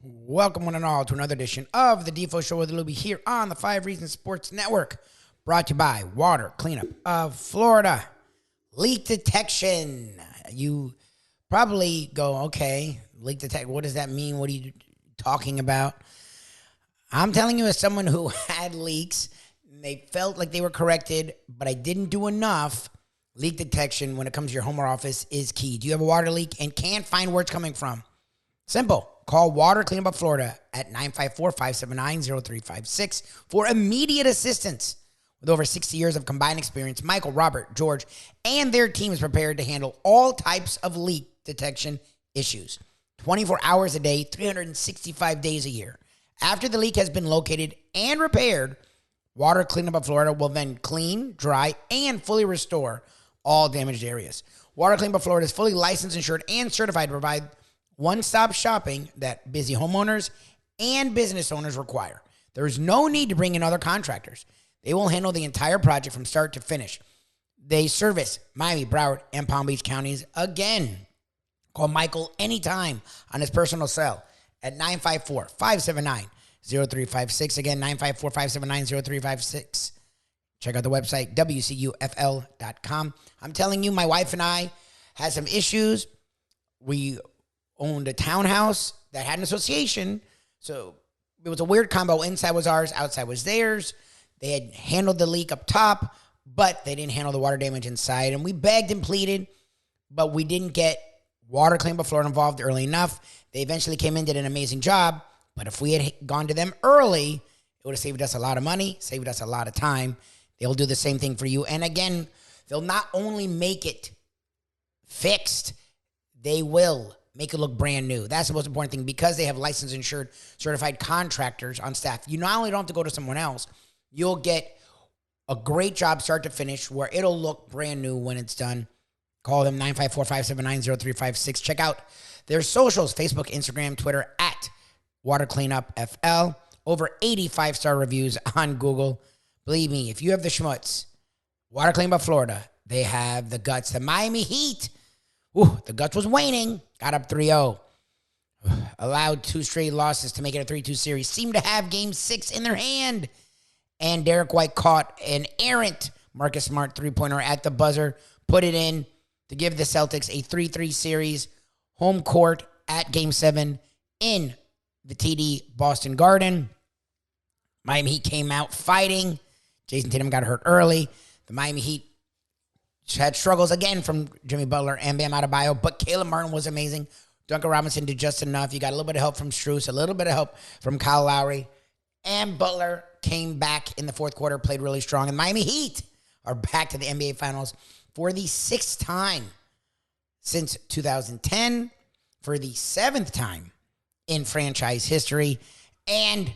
Welcome one and all to another edition of the Defo Show with Lubie here on the 5 Reasons Sports Network, brought to you by Water Cleanup of Florida. Leak detection. You probably go, okay, leak detection, what does that mean? What are you talking about? I'm telling you, as someone who had leaks, they felt like they were corrected, but I didn't do enough. Leak detection when it comes to your home or office is key. Do you have a water leak and can't find where it's coming from? Simple. Call Water Cleanup of Florida at 954-579-0356 for immediate assistance. With over 60 years of combined experience, Michael, Robert, George, and their team is prepared to handle all types of leak detection issues. 24 hours a day, 365 days a year. After the leak has been located and repaired, Water Cleanup of Florida will then clean, dry, and fully restore all damaged areas. Water Cleanup of Florida is fully licensed, insured, and certified to provide one-stop shopping that busy homeowners and business owners require. There is no need to bring in other contractors. They will handle the entire project from start to finish. They service Miami, Broward, and Palm Beach counties. Again, call Michael anytime on his personal cell at 954-579-0356. Again, 954-579-0356. Check out the website, wcufl.com. I'm telling you, my wife and I had some issues. We owned a townhouse that had an association, so it was a weird combo. Inside was ours, outside was theirs. They had handled the leak up top, but they didn't handle the water damage inside, and we begged and pleaded, but we didn't get Water Cleanup of Florida involved early enough. They eventually came in, did an amazing job, but if we had gone to them early, it would have saved us a lot of money, saved us a lot of time. They'll do the same thing for you, and again, they'll not only make it fixed, they will make it look brand new. That's the most important thing, because they have licensed, insured, certified contractors on staff. You not only don't have to go to someone else, you'll get a great job start to finish where it'll look brand new when it's done. Call them 954-579-0356. Check out their socials, Facebook, Instagram, Twitter, at Water Cleanup FL. Over 85-star reviews on Google. Believe me, if you have the schmutz, Water Cleanup of Florida, they have the guts. The Miami Heat, the guts was waning. Got up 3-0. Allowed 2 straight losses to make it a 3-2 series. Seemed to have Game 6 in their hand. And Derek White caught an errant Marcus Smart three-pointer at the buzzer. Put it in to give the Celtics a 3-3 series. Home court at Game 7 in the TD Boston Garden. Miami Heat came out fighting. Jason Tatum got hurt early. The Miami Heat had struggles again from Jimmy Butler and Bam Adebayo, but Caleb Martin was amazing. Duncan Robinson did just enough. You got a little bit of help from Strus, a little bit of help from Kyle Lowry, and Butler came back in the fourth quarter, played really strong. And Miami Heat are back to the NBA Finals for the 6th time since 2010, for the 7th time in franchise history, and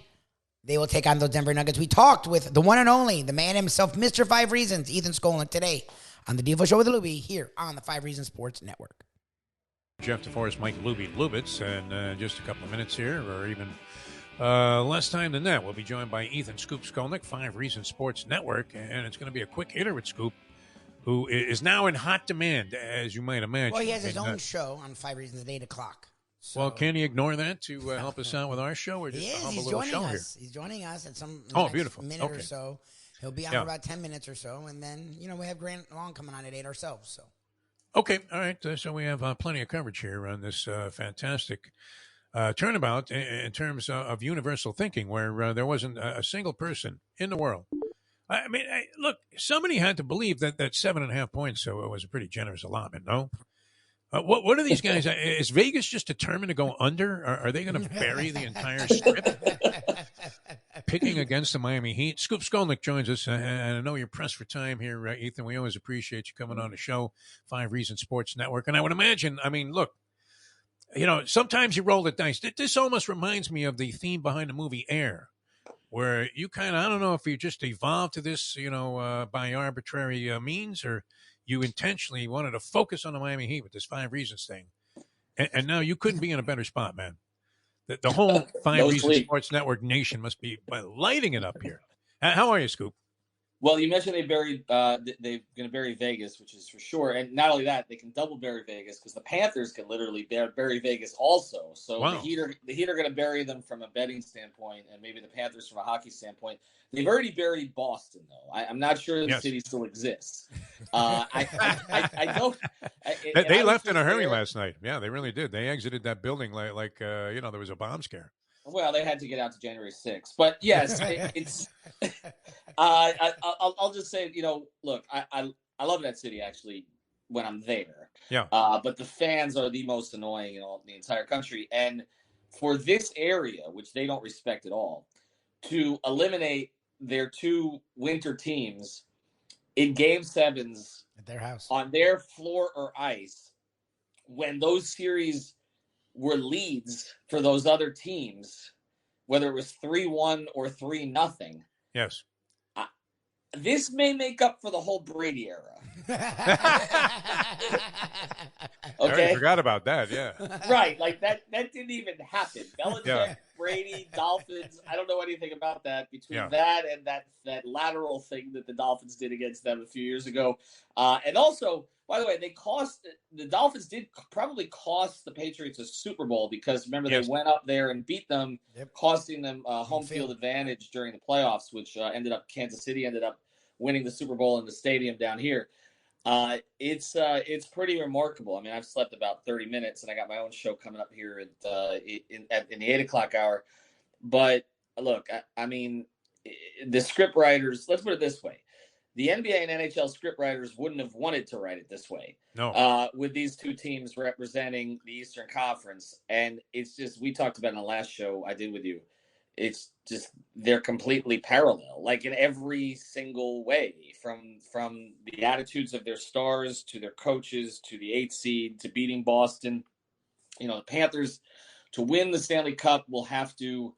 they will take on those Denver Nuggets. We talked with the one and only, the man himself, Mr. 5 Reasons, Ethan Skolnick, today on the Defo Show with Lubie here on the 5 Reasons Sports Network. Jeff DeForest, Mike Lubie, Lubitz, and just a couple of minutes here, or even less time than that. We'll be joined by Ethan Scoop Skolnick, 5 Reasons Sports Network, and it's going to be a quick hitter with Scoop, who is now in hot demand, as you might imagine. Well, he has his own show on 5 Reasons at 8 o'clock. So, well, can he ignore that to help us out with our show? Or just he is. He's joining us. Here? He's joining us at some beautiful. minute or so. He'll be on for about 10 minutes or so, and then, we have Grant Long coming on at 8 ourselves. So, okay, all right. So we have plenty of coverage here on this fantastic turnabout in terms of universal thinking, where there wasn't a single person in the world. I mean, look, somebody had to believe that 7.5 points was a pretty generous allotment, no? What are these guys? Is Vegas just determined to go under? Are they going to bury the entire strip? Picking against the Miami Heat. Scoop Skolnick joins us, and I know you're pressed for time here, Ethan. We always appreciate you coming on the show, 5 Reasons Sports Network. And I would imagine, look, sometimes you roll the dice. This almost reminds me of the theme behind the movie Air, where you kind of, I don't know if you just evolved to this, by arbitrary means, or you intentionally wanted to focus on the Miami Heat with this 5 Reasons thing. And now you couldn't be in a better spot, man. The whole 5 Reasons Sports Network nation must be lighting it up here. How are you, Scoop? Well, you mentioned they're going to bury Vegas, which is for sure. And not only that, they can double bury Vegas because the Panthers can literally bury Vegas also. So Wow. the Heat are going to bury them from a betting standpoint, and maybe the Panthers from a hockey standpoint. They've already buried Boston, though. I'm not sure the city still exists. I don't. They left in a hurry last night. Yeah, they really did. They exited that building like there was a bomb scare. Well, they had to get out to January 6th. But yes, it's. I'll just say, look, I love that city actually when I'm there. Yeah. But the fans are the most annoying in the entire country, and for this area, which they don't respect at all, to eliminate their two winter teams in Game 7s at their house on their floor or ice, when those series were leads for those other teams, whether it was 3-1 or 3-0. Yes. This may make up for the whole Brady era. Okay, I forgot about that. Yeah, right. Like that didn't even happen. Belichick, Brady, Dolphins. I don't know anything about that. Between that and that lateral thing that the Dolphins did against them a few years ago, and also, by the way, the Dolphins did probably cost the Patriots a Super Bowl because remember they went up there and beat them, costing them home field advantage during the playoffs, which Kansas City ended up winning the Super Bowl in the stadium down here. It's pretty remarkable. I mean, I've slept about 30 minutes, and I got my own show coming up here in the 8:00 hour. But look, I mean, the script writers. Let's put it this way: the NBA and NHL script writers wouldn't have wanted to write it this way. No. With these two teams representing the Eastern Conference, and it's just we talked about in the last show I did with you. It's just they're completely parallel, like in every single way, from the attitudes of their stars to their coaches to the 8th seed to beating Boston. The Panthers to win the Stanley Cup will have to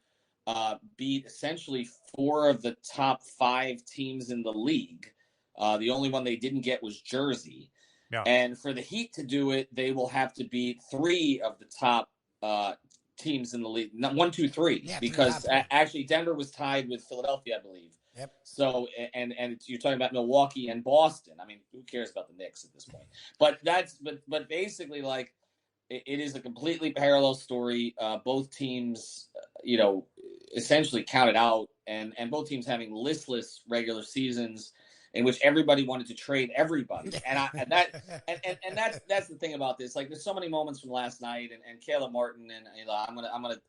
beat essentially 4 of the top 5 teams in the league. The only one they didn't get was Jersey. Yeah. And for the Heat to do it, they will have to beat 3 of the top teams in the league, 1, 2, 3, because actually Denver was tied with Philadelphia, I believe. Yep. So, and you're talking about Milwaukee and Boston. I mean, who cares about the Knicks at this point? But but basically, like, it is a completely parallel story. Both teams, essentially counted out, and both teams having listless regular seasons in which everybody wanted to trade everybody. And that's the thing about this. Like, there's so many moments from last night and Caleb Martin, and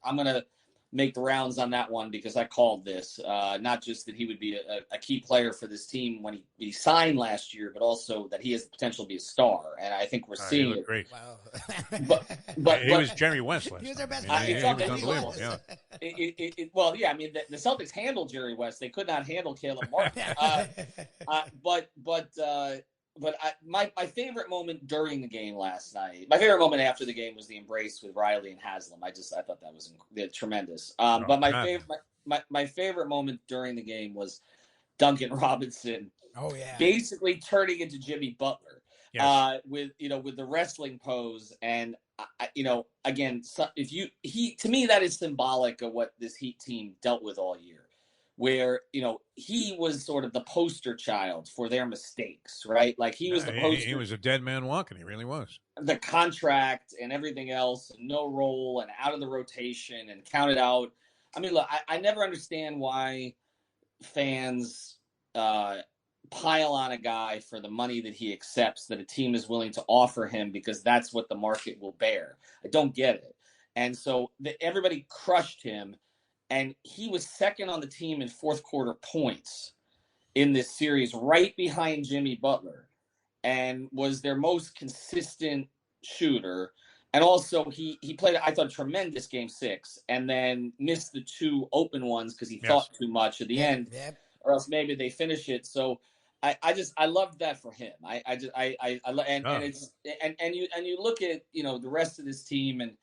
I'm gonna make the rounds on that one because I called this. Not just that he would be a key player for this team when he signed last year, but also that he has the potential to be a star. And I think we're seeing it. Great. Wow. but he was Jerry West last He was their best night. player. He was unbelievable. Yeah. Well, yeah. I mean, the Celtics handled Jerry West. They could not handle Caleb Martin. But my favorite moment during the game last night, my favorite moment after the game was the embrace with Riley and Haslam. I thought that was tremendous. But my favorite moment during the game was Duncan Robinson. Oh yeah, basically turning into Jimmy Butler. Yes. With the wrestling pose, and again, to me that is symbolic of what this Heat team dealt with all year. Where, he was sort of the poster child for their mistakes, right? Like he was the poster. He was a dead man walking. He really was. The contract and everything else, and no role and out of the rotation and counted out. I mean, look, I never understand why fans pile on a guy for the money that he accepts that a team is willing to offer him because that's what the market will bear. I don't get it. And so everybody crushed him. And he was second on the team in fourth quarter points in this series, right behind Jimmy Butler, and was their most consistent shooter. And also he played, I thought, a tremendous game 6 and then missed the 2 open ones because he thought too much at the end, or else maybe they finish it. So I loved that for him. And you look at, the rest of this team and,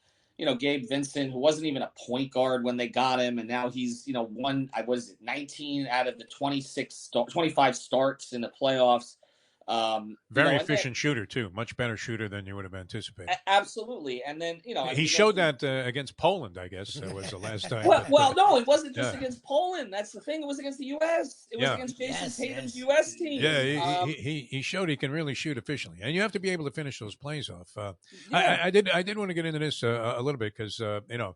Gabe Vincent, who wasn't even a point guard when they got him, and now he's, 19 out of the 25 starts in the playoffs. Very efficient shooter too, much better shooter than you would have anticipated. Absolutely, and then he showed that against Poland, I guess was the last time. Well, no, it wasn't just against Poland. That's the thing. It was against the U.S. It was against Jason Tatum's U.S. team. Yeah, he showed he can really shoot efficiently, and you have to be able to finish those plays off. I did want to get into this a little bit because the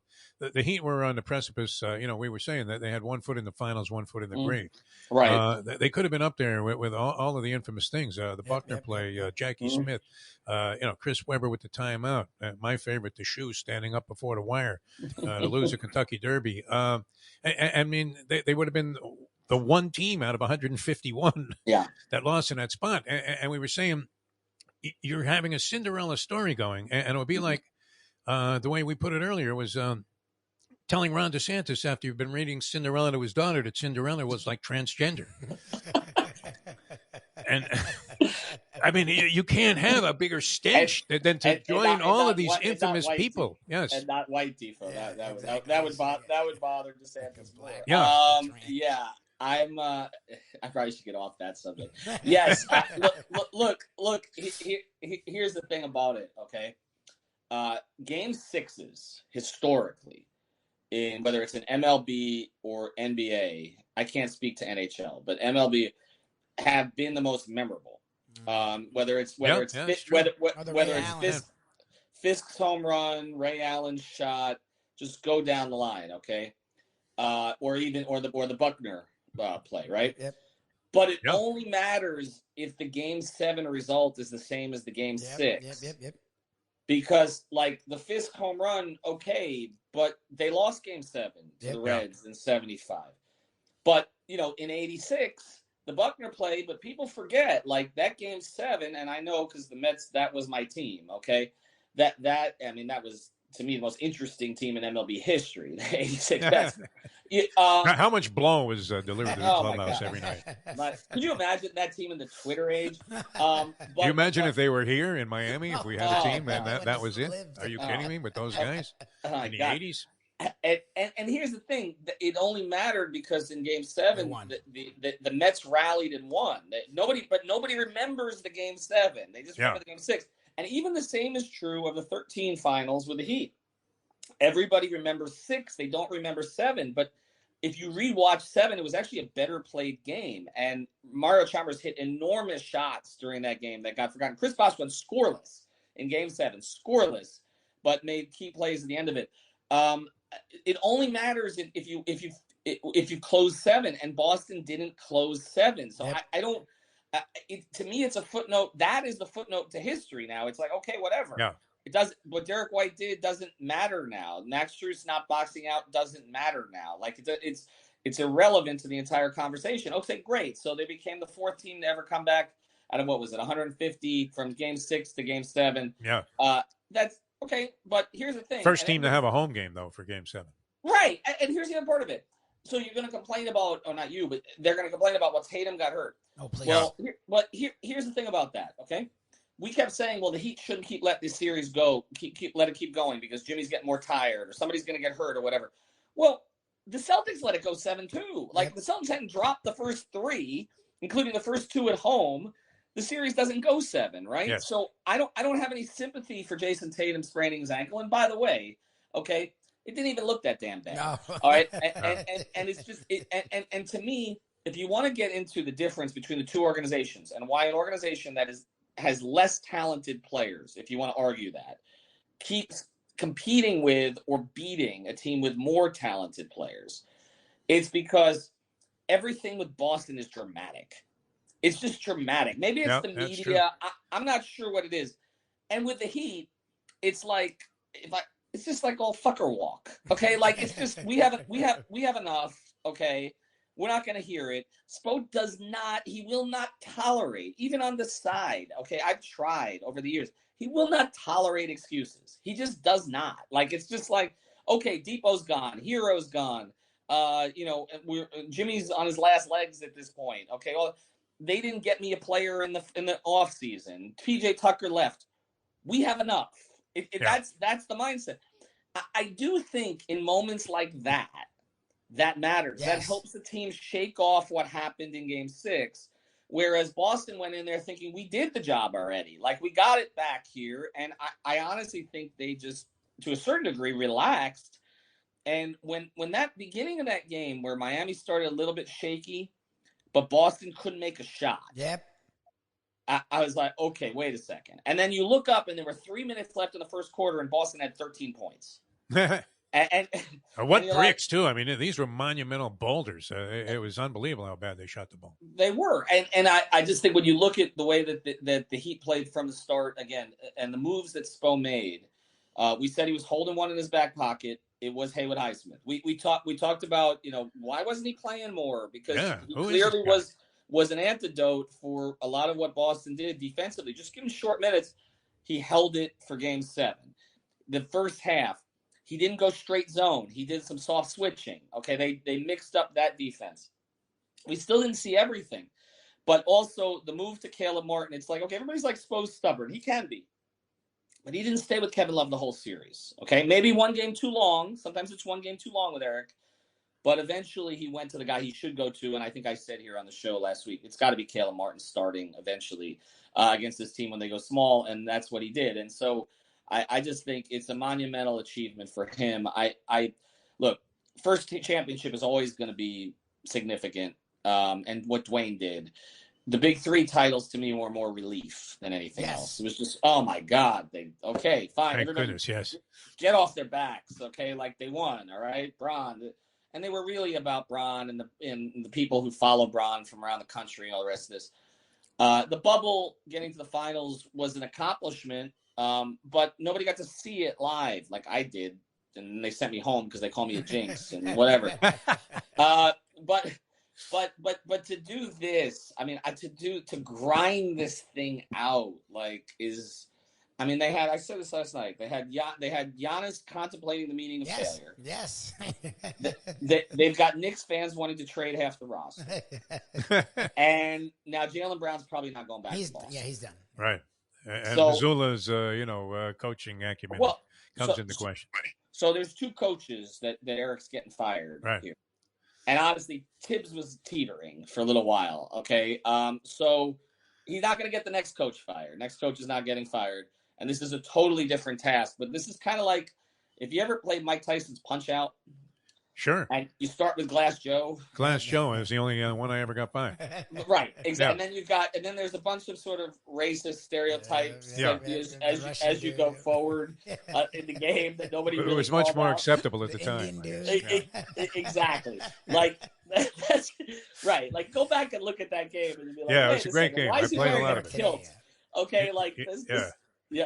Heat were on the precipice. We were saying that they had 1 foot in the finals, 1 foot in the grave. Right. They could have been up there with all of the infamous things. The Buckner play, Jackie Smith, Chris Webber with the timeout. My favorite, the shoe standing up before the wire to lose a Kentucky Derby. I mean, they would have been the one team out of 151 that lost in that spot. And we were saying you're having a Cinderella story going, and it would be like the way we put it earlier was telling Ron DeSantis after you've been reading Cinderella to his daughter that Cinderella was like transgender. And I mean, you can't have a bigger stench than to join all of these infamous people. Yes, and not white Defo. That would bother DeSantis more. Yeah, I probably should get off that subject. Yes, look. Here's the thing about it. Okay, Game 6s historically, in whether it's an MLB or NBA, I can't speak to NHL, but MLB have been the most memorable. Whether it's Fisk's home run, Ray Allen's shot, just go down the line, okay? Or the Buckner play, right? Yep. But it only matters if the Game 7 result is the same as the Game 6. Yep. Because like the Fisk home run, okay, but they lost Game 7 to the Reds in 75. But in 86. The Buckner play, but people forget like that Game 7, and I know because the Mets, that was my team. Okay, that was to me the most interesting team in MLB history. The '86 Mets. How much blow was delivered to the clubhouse every night? Could you imagine that team in the Twitter age? Do you imagine if they were here in Miami, if we had a team and that was it? Are you kidding me with those guys in the '80s? And here's the thing: it only mattered because in Game 7, the Mets rallied and won. Nobody remembers the Game 7. They just remember the Game 6. And even the same is true of the 13 finals with the Heat. Everybody remembers 6; they don't remember 7. But if you rewatch 7, it was actually a better played game. And Mario Chalmers hit enormous shots during that game that got forgotten. Chris Bosh went scoreless in Game 7, scoreless, but made key plays at the end of it. It only matters if you close 7, and Boston didn't close 7. So I don't. To me, it's a footnote. That is the footnote to history. Now it's like, okay, whatever. Yeah. It doesn't. What Derek White did doesn't matter now. Max Strus not boxing out doesn't matter now. Like it's irrelevant to the entire conversation. Okay, great. So they became the 4th team to ever come back out of 150 from Game 6 to Game 7. Yeah. That's. Okay, but here's the thing. First team to have a home game, though, for Game 7. Right, and here's the other part of it. So you're going to complain about, not you, but they're going to complain about what Tatum got hurt. Oh, please. Well, here's the thing about that, okay? We kept saying, well, the Heat shouldn't let this series go, let it keep going because Jimmy's getting more tired or somebody's going to get hurt or whatever. Well, the Celtics let it go 7-2. Like, the Celtics hadn't dropped the first 3, including the first 2 at home. The series doesn't go 7, right? Yes. So I don't have any sympathy for Jason Tatum spraining his ankle. And by the way, okay, it didn't even look that damn bad. No. All right, and it's just and to me, if you want to get into the difference between the two organizations and why an organization that has less talented players, if you want to argue that, keeps competing with or beating a team with more talented players, it's because everything with Boston is dramatic. It's just dramatic. Maybe it's the media. I'm not sure what it is. And with the Heat, it's like it's just like all fucker walk. Okay, like it's just we have enough. Okay, we're not going to hear it. Spo does not. He will not tolerate, even on the side. Okay, I've tried over the years. He will not tolerate excuses. He just does not. Like it's just like, okay, Depot's gone, Hero's gone. Jimmy's on his last legs at this point. Okay, well. They didn't get me a player in the off season. PJ Tucker left. We have enough. That's the mindset. I do think in moments like that matters. Yes. That helps the team shake off what happened in Game 6, Whereas Boston went in there thinking we did the job already. Like, we got it back here. And I honestly think they just, to a certain degree, relaxed. And when that beginning of that game where Miami started a little bit shaky, but Boston couldn't make a shot. Yep. I was like, okay, wait a second. And then you look up and there were 3 minutes left in the first quarter and Boston had 13 points. And what bricks, too. I mean, these were monumental boulders. It was unbelievable how bad they shot the ball. They were. And I just think when you look at the way that the Heat played from the start, again, and the moves that Spo made, we said he was holding one in his back pocket. It was Haywood Highsmith. We talked about, why wasn't he playing more? Because he clearly was an antidote for a lot of what Boston did defensively. Just give him short minutes. He held it for Game 7. The first half, he didn't go straight zone. He did some soft switching. Okay, they mixed up that defense. We still didn't see everything. But also the move to Caleb Martin, it's like, okay, everybody's like Spo's stubborn. He can be. But he didn't stay with Kevin Love the whole series. Okay, maybe one game too long. Sometimes it's one game too long with Eric. But eventually he went to the guy he should go to, and I think I said here on the show last week, it's got to be Caleb Martin starting eventually against this team when they go small, and that's what he did. And so I just think it's a monumental achievement for him. I look, first championship is always going to be significant, and what Dwayne did. The big 3 titles to me were more relief than anything else. It was just, oh my God, fine. Thank goodness, yes. Get off their backs, okay? Like they won, all right? Bron. And they were really about Bron and the people who follow Bron from around the country and all the rest of this. The bubble getting to the finals was an accomplishment, but nobody got to see it live like I did. And they sent me home because they call me a jinx and whatever. But to do this, I mean, to grind this thing out, I said this last night. They had Giannis contemplating the meaning of failure. Yes. They've got Knicks fans wanting to trade half the roster. And now Jaylen Brown's probably not going back to Boston. Yeah, he's done. Right. And Missoula's, coaching acumen comes into question. So there's 2 coaches that Eric's getting fired here. And honestly, Tibbs was teetering for a little while, okay? So he's not going to get the next coach fired. Next coach is not getting fired. And this is a totally different task. But this is kind of like if you ever played Mike Tyson's Punch-Out. Sure. And you start with Glass Joe. Glass Joe is the only one I ever got by. Right, exactly. Yeah. And then there's a bunch of sort of racist stereotypes as you go forward in the game that nobody really. It was much more acceptable at the time. Exactly. Like that's right. Like go back and look at that game and be like, it was a great game. I played a lot of it. Okay, like this,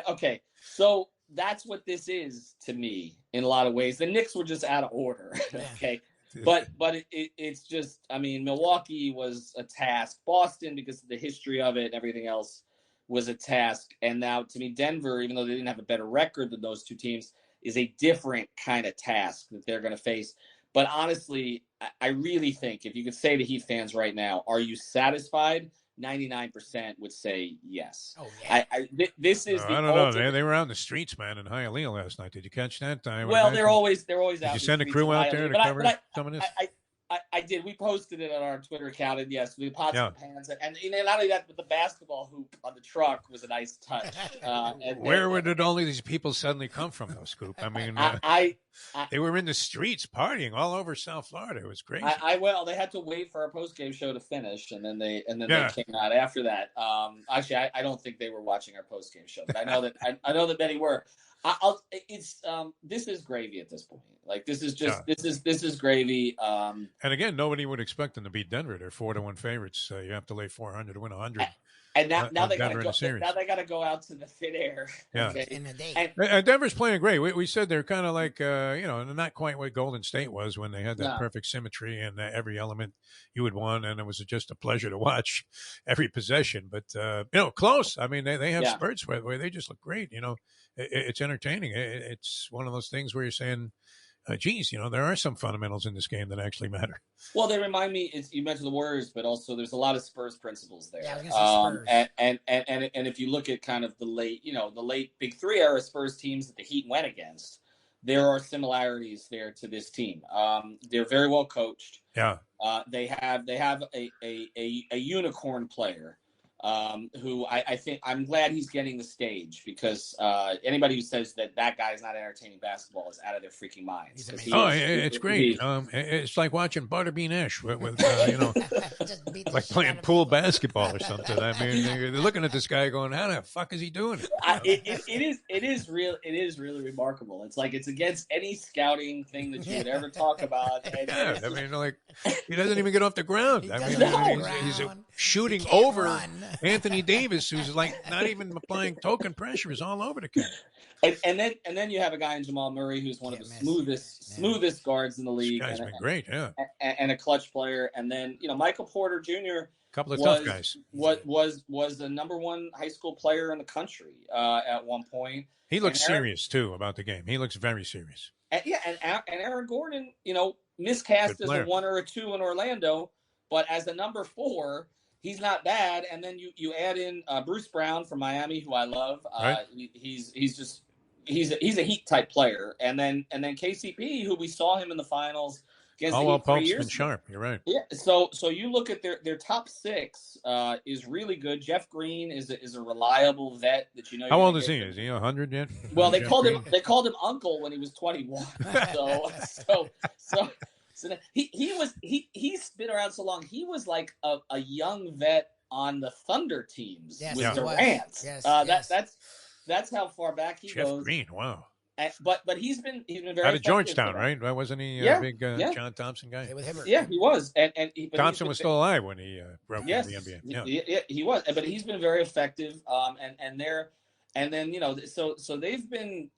okay. So that's what this is to me in a lot of ways. The Knicks were just out of order. Okay. But it's just, I mean, Milwaukee was a task. Boston, because of the history of it and everything else, was a task. And now to me, Denver, even though they didn't have a better record than those 2 teams, is a different kind of task that they're going to face. But honestly, I really think if you could say to Heat fans right now, are you satisfied? 99% would say yes. Oh, yeah. This is. I don't know. They were out in the streets, man, in Hialeah last night. Did you catch that? Well, they're always out. Did you send a crew out there to cover some of this? I did. We posted it on our Twitter account, and yes, we popped some pans. And not only that, but the basketball hoop on the truck was a nice touch. Where did all of these people suddenly come from, though, Scoop? I mean, they were in the streets partying all over South Florida. It was crazy. They had to wait for our post-game show to finish, and then they came out after that. Actually, I don't think they were watching our post-game show, but I know that many were. This is gravy at this point. Like this is just this is gravy. And again, nobody would expect them to beat Denver. They're 4-1 favorites. You have to lay 400 to win 100. And now they got to go. Now they got to go out to the thin air. Yeah, okay? In the day. And Denver's playing great. We said they're kind of like not quite what Golden State was when they had that perfect symmetry and every element you would want, and it was just a pleasure to watch every possession. But close. I mean, they have spurts where they just look great. It's entertaining. It's one of those things where you're saying, geez, there are some fundamentals in this game that actually matter. Well, they remind me. You mentioned the Warriors, but also there's a lot of Spurs principles there. Yeah, I was gonna say Spurs. And if you look at kind of the late Big 3 era Spurs teams that the Heat went against, there are similarities there to this team. They're very well coached. Yeah. They have a unicorn player who I think I'm glad he's getting the stage, because anybody who says that guy is not entertaining basketball is out of their freaking minds. It's great. It's like watching Butterbean Ash with like playing pool basketball or something. I mean, they're looking at this guy going, "How the fuck is he doing it?" It is really remarkable. It's like it's against any scouting thing that you would ever talk about. And I mean, like he doesn't even get off the ground. He's shooting over Anthony Davis, who's like not even applying token pressure, is all over the kid. And then you have a guy in Jamal Murray who's one of the smoothest guards in the league. This guy's been great, and a clutch player. And then Michael Porter Jr. Couple of tough guys. Was the number one high school player in the country at one point. He looks serious too about the game. He looks very serious. And Aaron Gordon, miscast as a 1 or a 2 in Orlando, but as a number 4. He's not bad, and then you add in Bruce Brown from Miami, who I love. Right. He's a Heat type player, and then KCP, who we saw him in the finals against the Heat 3 years been sharp. You're right. Yeah. So you look at their top 6 is really good. Jeff Green is a reliable vet that you know. How old is he? Is he 100 yet? Well, they called him Uncle when he was 21. So he's been around so long. He was like a young vet on the Thunder teams with Durant. That's how far back he goes. Jeff Green, wow. But he's been very out of Georgetown, right? Wasn't he a big John Thompson guy? Yeah, he was. Thompson was still alive when he broke into the NBA. Yeah, he was. But he's been very effective. And then so they've been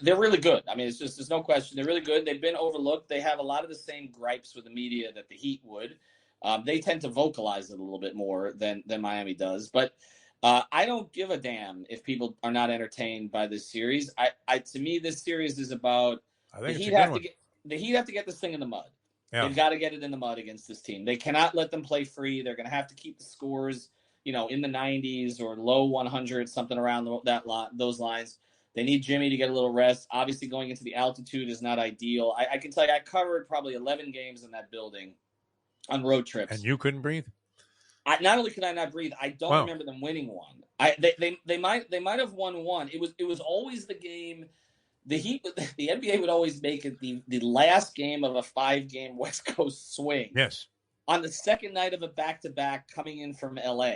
they're really good. I mean, there's no question they're really good. They've been overlooked. They have a lot of the same gripes with the media that the Heat would. They tend to vocalize it a little bit more than Miami does. But I don't give a damn if people are not entertained by this series. To me, this series is about the Heat have to get this thing in the mud. Yeah. They've got to get it in the mud against this team. They cannot let them play free. They're going to have to keep the scores, in the 90s or low 100s, something around those lines. They need Jimmy to get a little rest. Obviously, going into the altitude is not ideal. I can tell you, I covered probably 11 games in that building on road trips. And you couldn't breathe? Not only could I not breathe, I don't remember them winning one. They might have won one. It was always the game. The NBA would always make it the last game of a 5-game West Coast swing. Yes. On the second night of a back-to-back coming in from LA.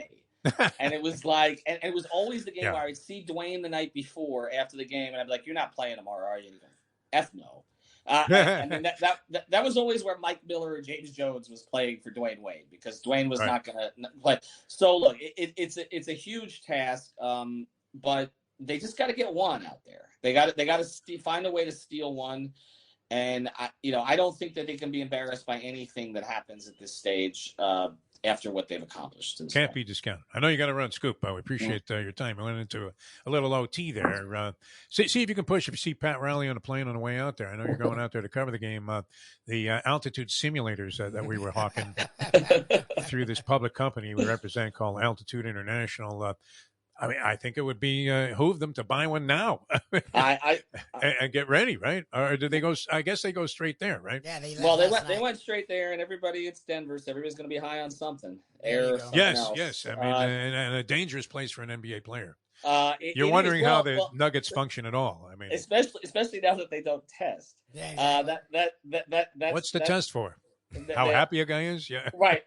And it was like, and it was always the game where I'd see Dwayne the night before after the game, and I'd be like, "You're not playing tomorrow, are you?" And he'd go, "F no." And then that was always where Mike Miller or James Jones was playing for Dwayne Wade, because Dwayne was not going to play. So look, it's a huge task, but they just got to get one out there. They got to find a way to steal one. And I don't think that they can be embarrassed by anything that happens at this stage after what they've accomplished. Can't be discounted. I know you got to run, Scoop. We appreciate your time. We went into a little OT there. See if you can push. If you see Pat Riley on the plane on the way out there, I know you're going out there to cover the game. The altitude simulators that we were hawking through this public company we represent called Altitude International. I mean, I think it would be behoove them to buy one now and get ready, right? Or did they go? I guess they go straight there, right? Yeah, they went straight there, and everybody, it's Denver, so everybody's going to be high on something. Air, something else. Yes. I mean, and a dangerous place for an NBA player. You're wondering how the Nuggets function at all. I mean, especially now that they don't test. Yeah. What's the test for? How happy a guy is, yeah. Right,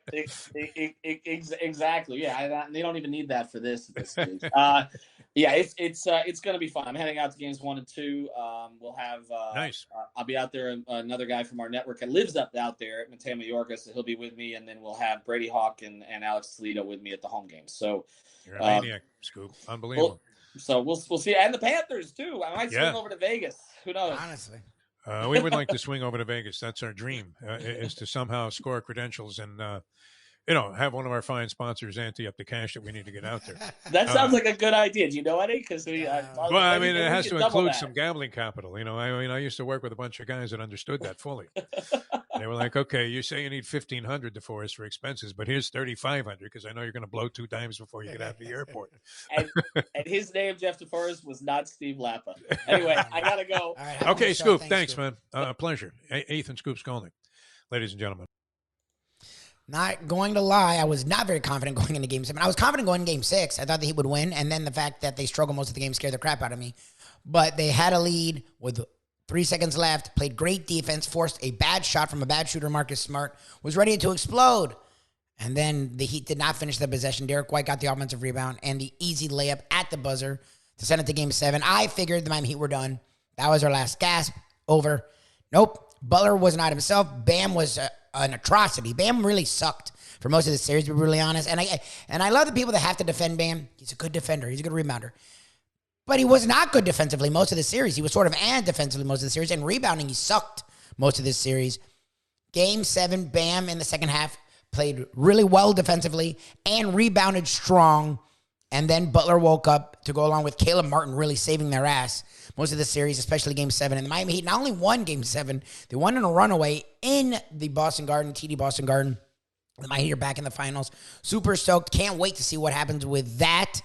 exactly. Yeah, they don't even need that for this at this stage. It's going to be fun. I'm heading out to games 1 and 2. We'll have nice. I'll be out there. Another guy from our network that lives out there at Mateo, Mallorca, so he'll be with me, and then we'll have Brady Hawk and Alex Toledo with me at the home games. So you're a maniac, Scoop. Unbelievable. So we'll see, and the Panthers too. I might swing over to Vegas. Who knows? Honestly. We would like to swing over to Vegas. That's our dream, is to somehow score credentials and have one of our fine sponsors ante up the cash that we need to get out there. That sounds like a good idea. Do you know any? Because it has to include some gambling capital. I used to work with a bunch of guys that understood that fully. They were like, okay, you say you need $1,500 for us for expenses, but here's $3,500 because I know you're going to blow 2 dimes before you get out of the airport. and his name, Jeff DeForest, was not Steve Lappa. Anyway, I gotta go. Right, okay, Scoop. Thanks, Scoop. Man. A pleasure. Ethan Scoop Skolnik, ladies and gentlemen. Not going to lie, I was not very confident going into Game 7. I was confident going into Game 6. I thought that he would win, and then the fact that they struggled most of the game scared the crap out of me. But they had a lead with 3 seconds left, played great defense, forced a bad shot from a bad shooter, Marcus Smart, was ready to explode. And then the Heat did not finish the possession. Derek White got the offensive rebound and the easy layup at the buzzer to send it to Game 7. I figured the Miami Heat were done. That was our last gasp. Over. Nope. Butler was not himself. Bam was an atrocity. Bam really sucked for most of the series, to be really honest. And I love the people that have to defend Bam. He's a good defender. He's a good rebounder. But he was not good defensively most of the series. He was sort of defensively most of the series. And rebounding, he sucked most of this series. Game 7, Bam in the second half played really well defensively and rebounded strong. And then Butler woke up to go along with Caleb Martin really saving their ass most of the series, especially Game 7. And the Miami Heat not only won Game 7, they won in a runaway in the Boston Garden, TD Boston Garden. The Miami Heat are back in the finals. Super stoked. Can't wait to see what happens with that.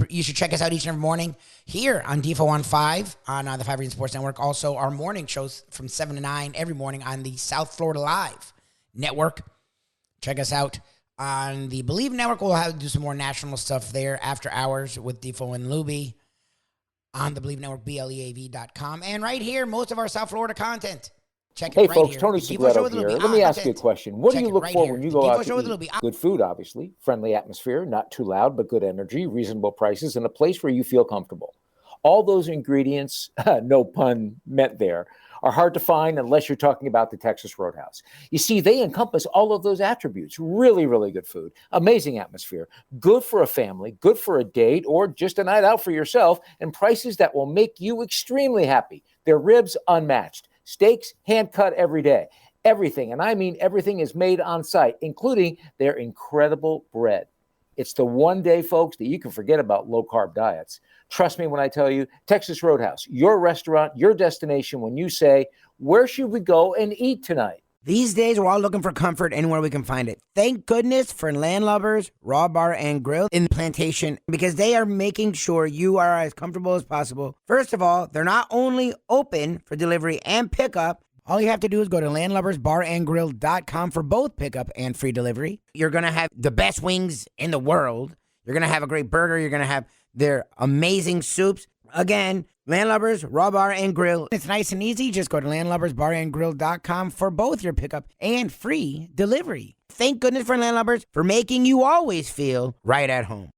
You should check us out each and every morning here on Defo on 5 on the 5 Reasons Sports Network. Also, our morning shows from 7 to 9 every morning on the South Florida Live Network. Check us out on the Believe Network. We'll have to do some more national stuff there after hours with Defo and Lubie on the Believe Network, BLEAV.com. And right here, most of our South Florida content. Check it Hey, right folks, here. Tony Segretto here. Let me ask you a question. What do you look for when you go out to eat? Good food, obviously. Friendly atmosphere, not too loud, but good energy, reasonable prices, and a place where you feel comfortable. All those ingredients, no pun meant there, are hard to find unless you're talking about the Texas Roadhouse. You see, they encompass all of those attributes. Really, really good food, amazing atmosphere, good for a family, good for a date, or just a night out for yourself, and prices that will make you extremely happy. Their ribs unmatched. Steaks hand-cut every day. Everything, and I mean everything, is made on site, including their incredible bread. It's the one day, folks, that you can forget about low-carb diets. Trust me when I tell you, Texas Roadhouse, your restaurant, your destination when you say, where should we go and eat tonight? These days, we're all looking for comfort anywhere we can find it. Thank goodness for Landlubbers Raw Bar and Grill in Plantation, because they are making sure you are as comfortable as possible. First of all, they're not only open for delivery and pickup. All you have to do is go to landlubbersbarandgrill.com for both pickup and free delivery. You're going to have the best wings in the world. You're going to have a great burger. You're going to have their amazing soups. Again, Landlubbers, Raw Bar and Grill. It's nice and easy. Just go to landlubbersbarandgrill.com for both your pickup and free delivery. Thank goodness for Landlubbers for making you always feel right at home.